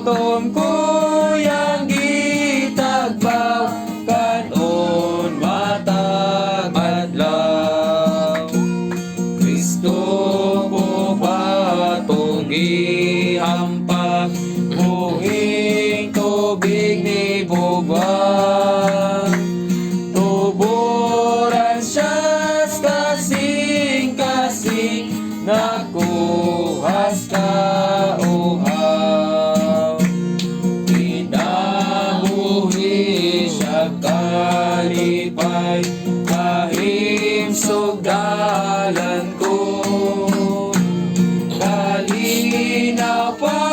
gutom ko yang gitagbaw kanon matag adlaw. Kristo ko patong gihampak buhing tubig ni bugwang. Tuburan siya kasing-kasing nakuhas ka uhaw. Pinabuhi siya kalipay kahimsog dalan ko. Kalinaw pa